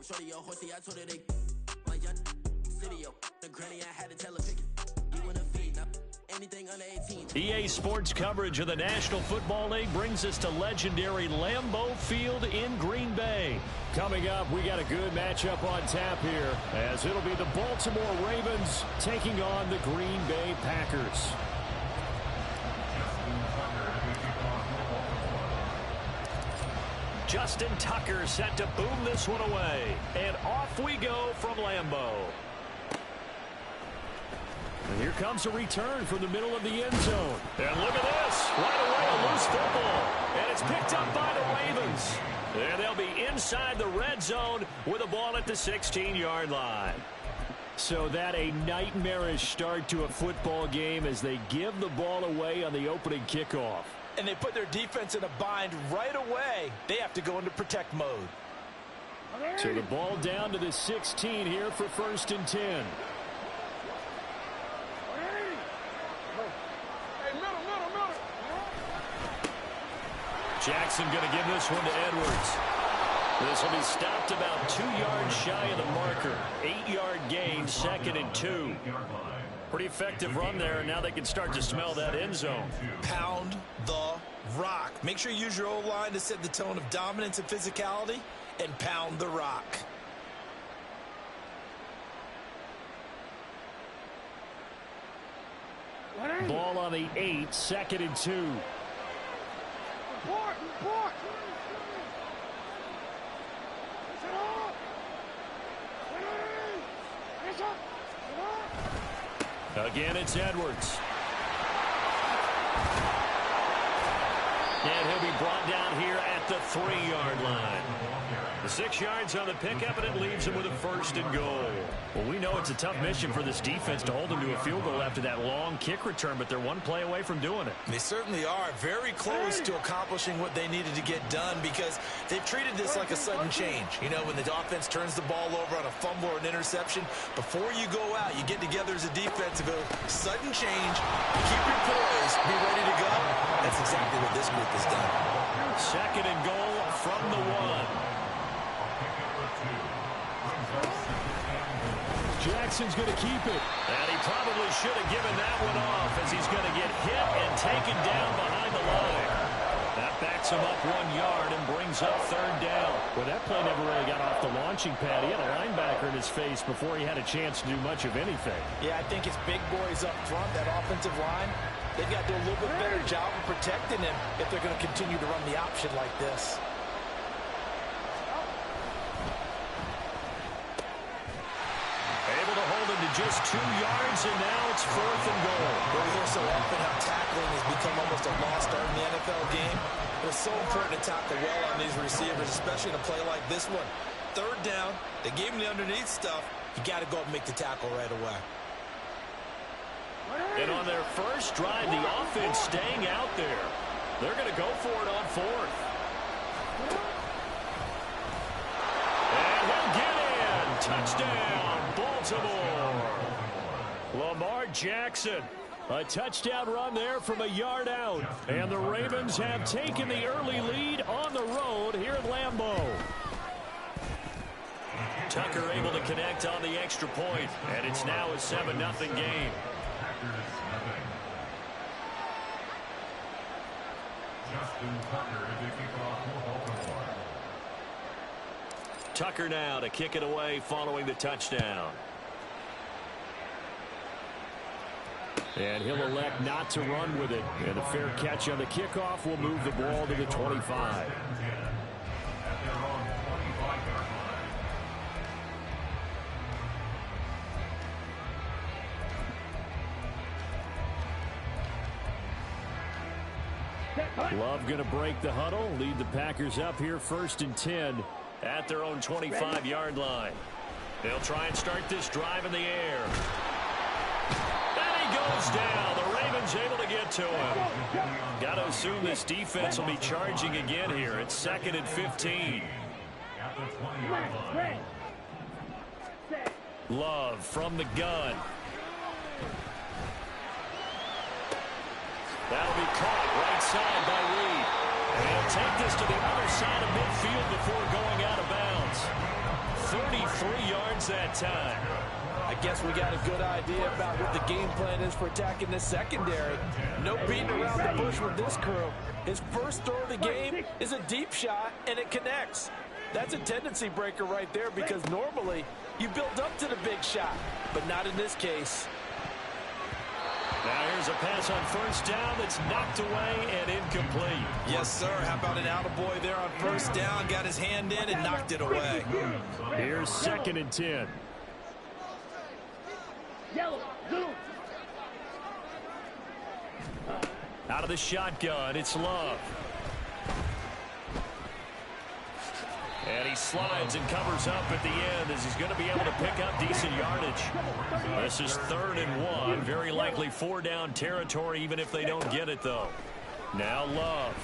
shorty your horsey, I told her they my young city, yo. The granny, I had to tell her pick it. You wanna feed now. Anything under 18. EA Sports coverage of the National Football League brings us to legendary Lambeau Field in Green Bay. Coming up, we got a good matchup on tap here, as it'll be the Baltimore Ravens taking on the Green Bay Packers. Justin Tucker set to boom this one away. And off we go from Lambeau. And here comes a return from the middle of the end zone. And look at this. Right away, a loose football. And it's picked up by the Ravens. And they'll be inside the red zone with the ball at the 16-yard line. So that a nightmarish start to a football game as they give the ball away on the opening kickoff. And they put their defense in a bind right away. They have to go into protect mode. So the ball down to the 16 here for 1st and 10. Jackson going to give this one to Edwards. This will be stopped about 2 yards shy of the marker. 8-yard gain, 2nd and 2. Pretty effective run there, and now they can start to smell that end zone. Pound the rock. Make sure you use your O-line to set the tone of dominance and physicality, and pound the rock. Ball on the 8, 2nd and 2. Again, it's Edwards. And he'll be brought down here at the 3-yard line. The 6 yards on the pickup, and it leaves him with a 1st and goal. Well, we know it's a tough mission for this defense to hold them to a field goal after that long kick return, but they're one play away from doing it. They certainly are very close to accomplishing what they needed to get done, because they've treated this like a sudden change. You know, when the offense turns the ball over on a fumble or an interception, before you go out, you get together as a defense and go, sudden change, keep your poise, be ready to go. That's exactly what this group has done. 2nd and goal from the 1. Jackson's going to keep it. And he probably should have given that one off, as he's going to get hit and taken down behind the line. That backs him up 1 yard and brings up 3rd down. Well, that play never really got off the launching pad. He had a linebacker in his face before he had a chance to do much of anything. Yeah, I think it's big boys up front, that offensive line. They've got to do a little bit better job of protecting him if they're going to continue to run the option like this. Able to hold him to just 2 yards, and now it's 4th and goal. We hear so often how tackling has become almost a lost art in the NFL game. It's so important to tackle well on these receivers, especially in a play like this one. 3rd down, they gave him the underneath stuff. You got to go up and make the tackle right away. And on their first drive, the offense staying out there. They're going to go for it on 4th. And he'll get in. Touchdown, Baltimore. Lamar Jackson. A touchdown run there from a yard out. And the Ravens have taken the early lead on the road here at Lambeau. Tucker able to connect on the extra point, and it's now a 7-0 game. Tucker now to kick it away following the touchdown. And he'll elect not to run with it. And a fair catch on the kickoff will move the ball to the 25. Love going to break the huddle, lead the Packers up here 1st and 10 at their own 25-yard line. They'll try and start this drive in the air. And he goes down. The Ravens able to get to him. Got to assume this defense will be charging again here. It's 2nd and 15. Love from the gun. That'll be caught right side by Reed. And he'll take this to the other side of midfield before going out of bounds. Ravens that time. I guess we got a good idea about what the game plan is for attacking this secondary. No beating around the bush with this crew. His first throw of the game is a deep shot, and it connects. That's a tendency breaker right there because normally you build up to the big shot, but not in this case. Now here's a pass on first down that's knocked away and incomplete. Yes, sir. How about an attaboy there on first down? Got his hand in and knocked it away. Here's 2nd and 10. Out of the shotgun, it's Love. And he slides and covers up at the end as he's going to be able to pick up decent yardage. This is 3rd and 1. Very likely 4-down territory even if they don't get it, though. Now Love.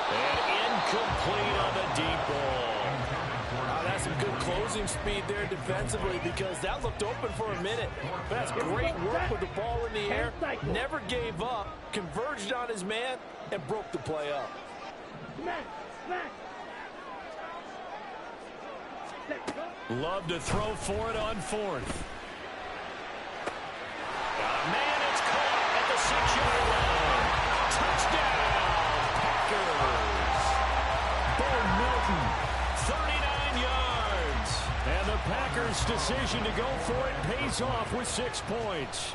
And incomplete on the deep ball. That's some good closing speed there defensively because that looked open for a minute. That's great work with the ball in the air. Never gave up, converged on his man, and broke the play up. Love to throw for it on 4th. Man, it's caught at the 6-yard line. Touchdown, Packers. Bo Melton, 39 yards. And the Packers' decision to go for it pays off with 6 points.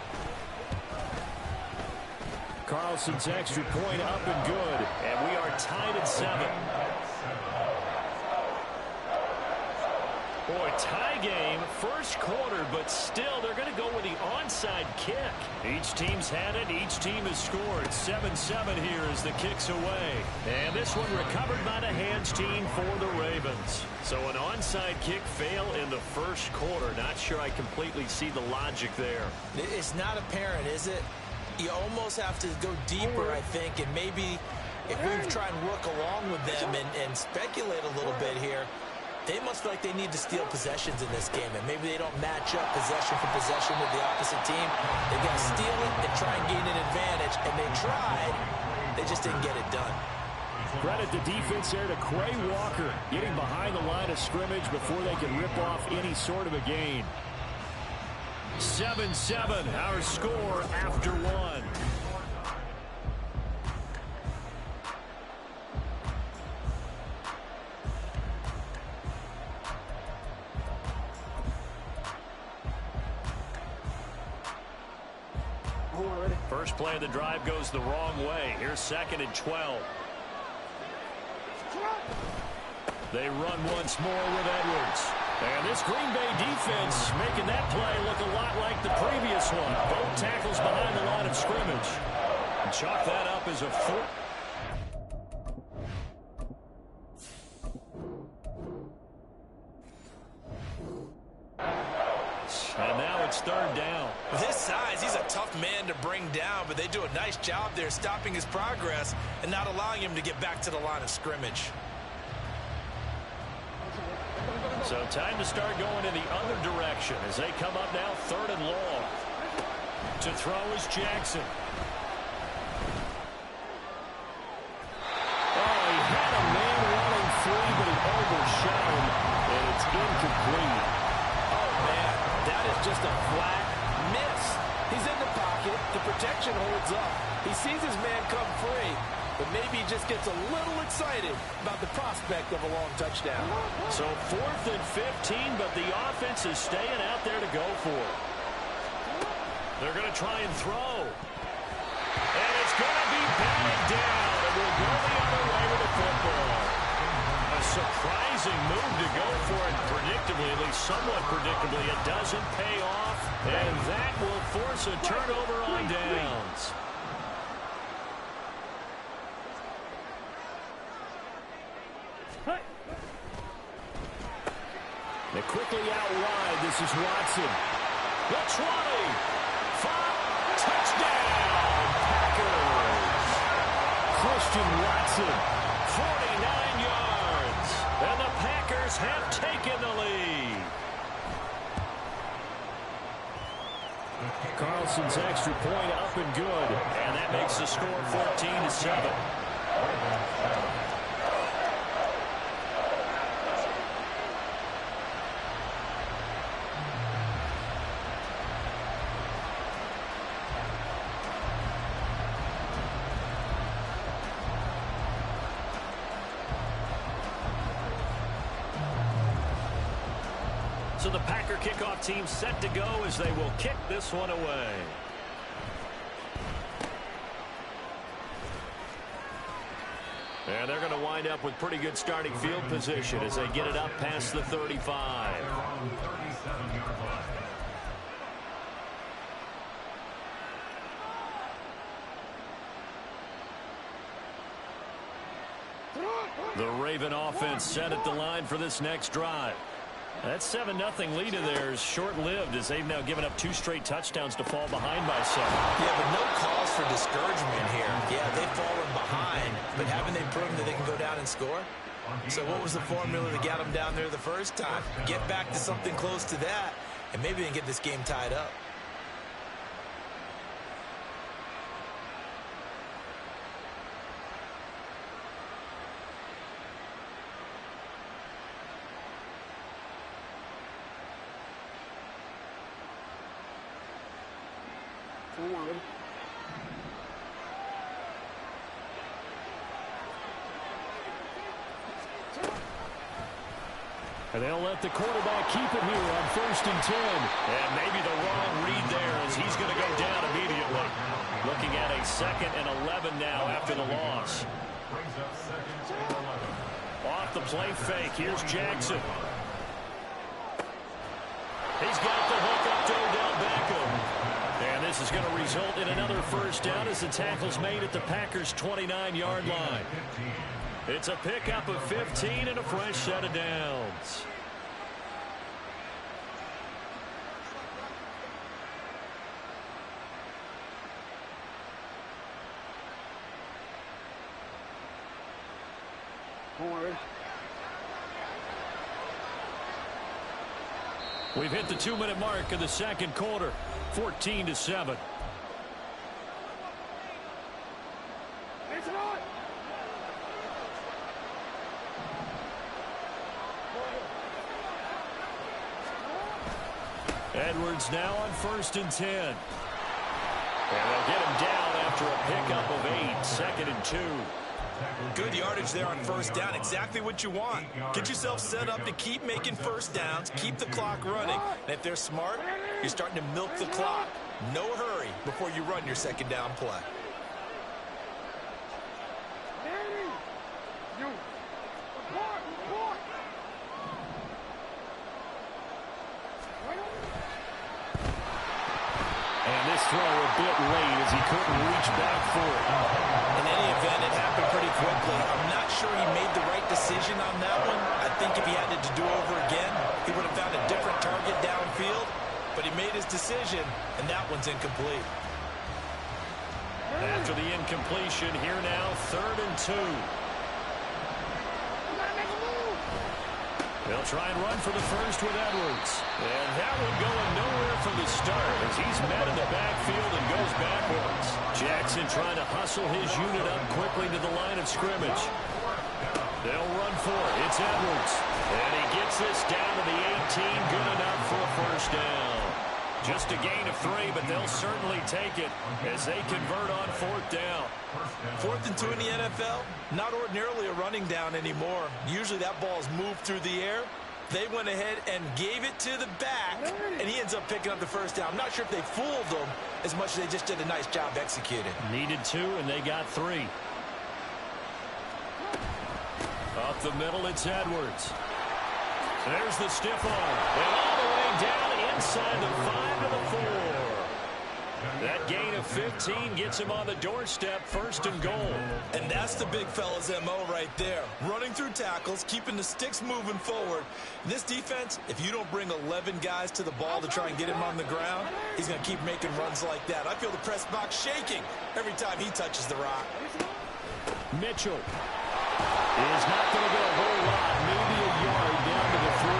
Carlson's extra point up and good. And we are tied at 7. Boy, tie game, first quarter, but still they're going to go with the onside kick. Each team's had it. Each team has scored. 7-7 here as the kick's away. And this one recovered by the hands team for the Ravens. So an onside kick fail in the first quarter. Not sure I completely see the logic there. It's not apparent, is it? You almost have to go deeper, I think, and maybe if we try and work along with them and speculate a little bit here, they must feel like they need to steal possessions in this game, and maybe they don't match up possession for possession with the opposite team. They've got to steal it and try and gain an advantage, and they tried. They just didn't get it done. Credit the defense there to Quay Walker, getting behind the line of scrimmage before they can rip off any sort of a gain. 7-7, our score after 1. First play of the drive goes the wrong way. Here's 2nd and 12. They run once more with Edwards. And this Green Bay defense making that play look a lot like the previous one. Both tackles behind the line of scrimmage. And chalk that up as a 4. And now it's 3rd down. With his size, he's a tough man to bring down, but they do a nice job there stopping his progress and not allowing him to get back to the line of scrimmage. So time to start going in the other direction as they come up now 3rd and long. To throw is Jackson. Oh, he had a man running free, but he overshot him, and it's incomplete. Oh, man, that is just a flat miss. He's in the pocket. The protection holds up. He sees his man come free, but maybe he just gets a little excited about the prospect of a long touchdown. So 4th and 15, but the offense is staying out there to go for it. They're going to try and throw. And it's going to be batted down. And we'll go the other way with the football. A surprising move to go for it predictably, at least somewhat predictably. It doesn't pay off, and that will force a turnover on downs. They quickly out wide. This is Watson. The 20. 5. Touchdown, Packers. Christian Watson, 49 yards. And the Packers have taken the lead. Carlson's extra point up and good. And that makes the score 14-7. So the Packer kickoff team set to go as they will kick this one away. And they're going to wind up with pretty good starting field position as they get it up past the 35. The Raven offense set at the line for this next drive. That 7-0 lead of theirs short-lived as they've now given up 2 straight touchdowns to fall behind by 7. Yeah, but no cause for discouragement here. Yeah, they've fallen behind, but haven't they proven that they can go down and score? So what was the formula that got them down there the first time? Get back to something close to that, and maybe they can get this game tied up. Forward. And they'll let the quarterback keep it here on 1st and 10. And maybe the wrong read there as he's going to go down immediately. Looking at a 2nd and 11 now after the loss. Off the play fake. Here's Jackson. He's got the hook up to Odell Beckham. And this is going to result in another first down as the tackle's made at the Packers' 29-yard line. It's a pickup of 15 and a fresh set of downs. Forward. We've hit the 2-minute mark of the second quarter. 14-7. Edwards now on 1st and 10. And they'll get him down after a pickup of 8. 2nd and 2. Good yardage there on first down. Exactly what you want. Get yourself set up to keep making first downs, keep the clock running. And if they're smart, you're starting to milk the clock. No hurry before you run your second down play. And this throw a bit late as he couldn't reach back for it. In any event, it happened pretty quickly. I'm not sure he made the right decision on that one. I think if he had it to do over again, he would have found a different target downfield. But he made his decision, and that one's incomplete. After the incompletion, here now, 3rd and 2. They'll try and run for the first with Edwards. And that one going nowhere from the start as he's met in the backfield and goes backwards. Jackson trying to hustle his unit up quickly to the line of scrimmage. They'll run for it. It's Edwards. And he gets this down to the 18. Good enough for a first down. Just a gain of 3, but they'll certainly take it as they convert on 4th down. 4th and 2 in the NFL, not ordinarily a running down anymore. Usually that ball's moved through the air. They went ahead and gave it to the back, and he ends up picking up the first down. I'm not sure if they fooled them as much as they just did a nice job executing. Needed 2, and they got 3. Up the middle, it's Edwards. There's the stiff arm. And all the way down inside the 5 to the 4. That gain of 15 gets him on the doorstep, 1st and goal. And that's the big fella's MO right there. Running through tackles, keeping the sticks moving forward. This defense, if you don't bring 11 guys to the ball to try and get him on the ground, he's going to keep making runs like that. I feel the press box shaking every time he touches the rock. Mitchell is not going to get a whole lot, maybe a yard down to the 3.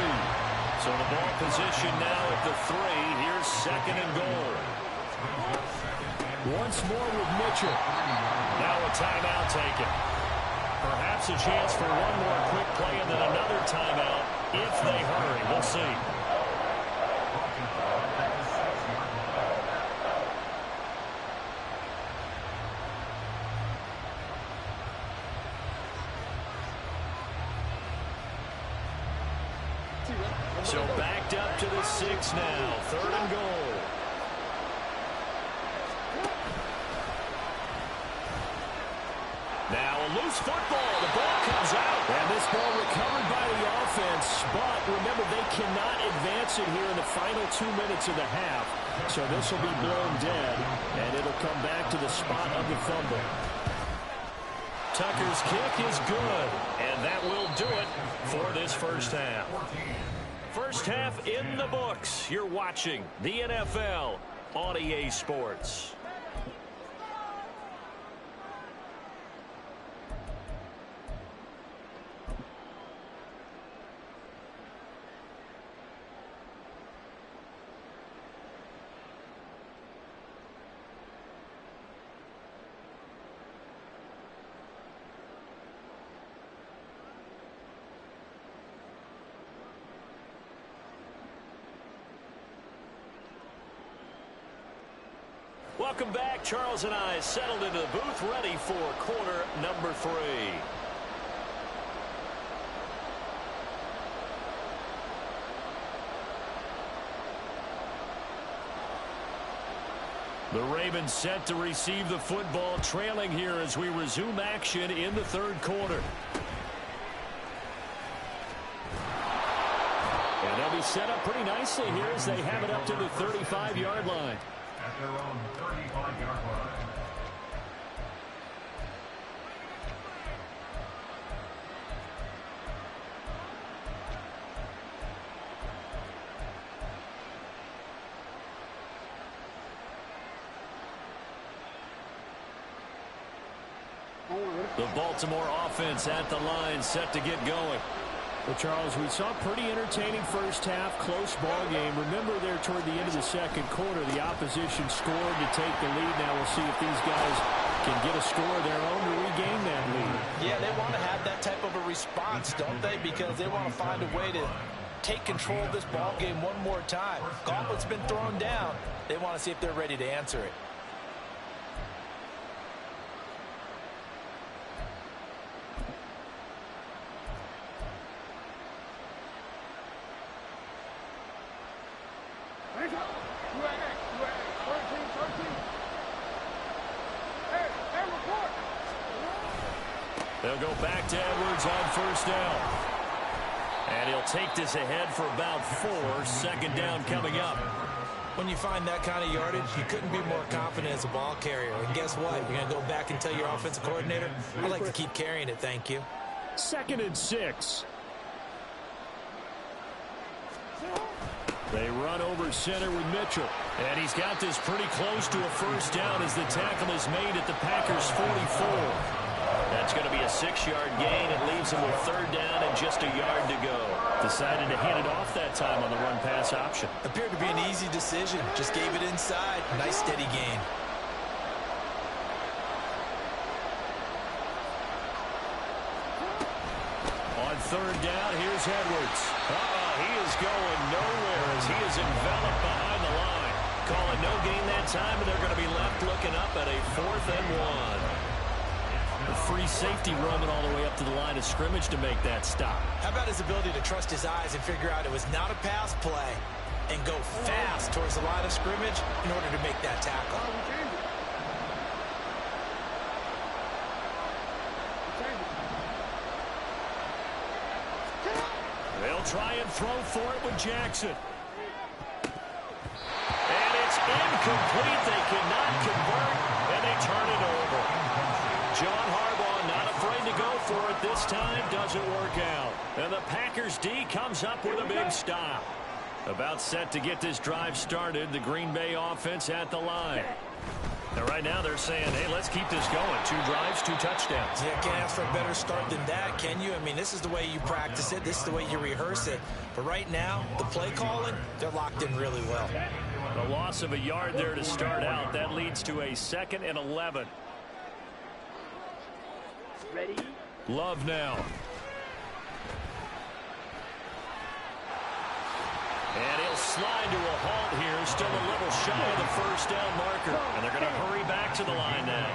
So the ball position now at the 3. Here's 2nd and goal. Once more with Mitchell. Now a timeout taken. Perhaps a chance for one more quick play and then another timeout if they hurry. We'll see. So backed up to the 6 now. 3rd and goal. Now a loose football. The ball comes out. And this ball recovered by the offense. But remember, they cannot advance it here in the final 2 minutes of the half. So this will be blown dead. And it'll come back to the spot of the fumble. Tucker's kick is good. And that will do it for this first half. First half in the books. You're watching the NFL on EA Sports. Welcome back. Charles and I settled into the booth, ready for quarter number 3. The Ravens set to receive the football, trailing here as we resume action in the 3rd quarter. And they'll be set up pretty nicely here as they have it up to the 35-yard line. At their own 35-yard line. The Baltimore offense at the line, set to get going. Well, Charles, we saw a pretty entertaining first half, close ball game. Remember there toward the end of the 2nd quarter, the opposition scored to take the lead. Now we'll see if these guys can get a score of their own to regain that lead. Yeah, they want to have that type of a response, don't they? Because they want to find a way to take control of this ball game one more time. Gauntlet's been thrown down. They want to see if they're ready to answer it. They'll go back to Edwards on first down. And he'll take this ahead for about 4. 2nd down coming up. When you find that kind of yardage, you couldn't be more confident as a ball carrier. And guess what? You're going to go back and tell your offensive coordinator, I'd like to keep carrying it, thank you. 2nd and 6. They run over center with Mitchell. And he's got this pretty close to a first down as the tackle is made at the Packers' 44. That's going to be a 6-yard gain. It leaves him with 3rd down and just a yard to go. Decided to hand it off that time on the run-pass option. Appeared to be an easy decision. Just gave it inside. Nice steady gain. On 3rd down, here's Edwards. He is going nowhere as he is enveloped behind the line. Calling no gain that time, and they're going to be left looking up at a 4th and 1. The free safety roaming all the way up to the line of scrimmage to make that stop. How about his ability to trust his eyes and figure out it was not a pass play and go fast towards the line of scrimmage in order to make that tackle. They'll try and throw for it with Jackson. And it's incomplete. They cannot convert, and they turn it over. John Harbaugh not afraid to go for it this time. Doesn't work out. And the Packers D comes up with a big stop. About set to get this drive started. The Green Bay offense at the line. And right now they're saying, hey, let's keep this going. 2 drives, 2 touchdowns. Yeah, can't ask for a better start than that, can you? I mean, this is the way you practice it. This is the way you rehearse it. But right now, the play calling, they're locked in really well. A loss of a yard there to start out. That leads to a 2nd and 11. Ready? Love now. And he'll slide to a halt here. Still a little shy of the first down marker. And they're going to hurry back to the line now.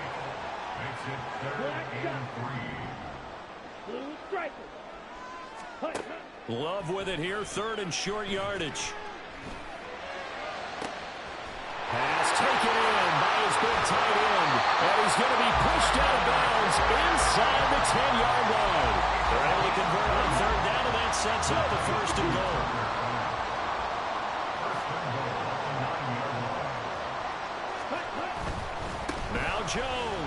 Makes it 3rd and 3. Blue striker. Love with it here, 3rd and short yardage. Pass taken in by his big tight end. And he's going to be pushed out of bounds inside the 10-yard line. They're able to convert on 3rd down, and that sets up the 1st and goal. Now Jones.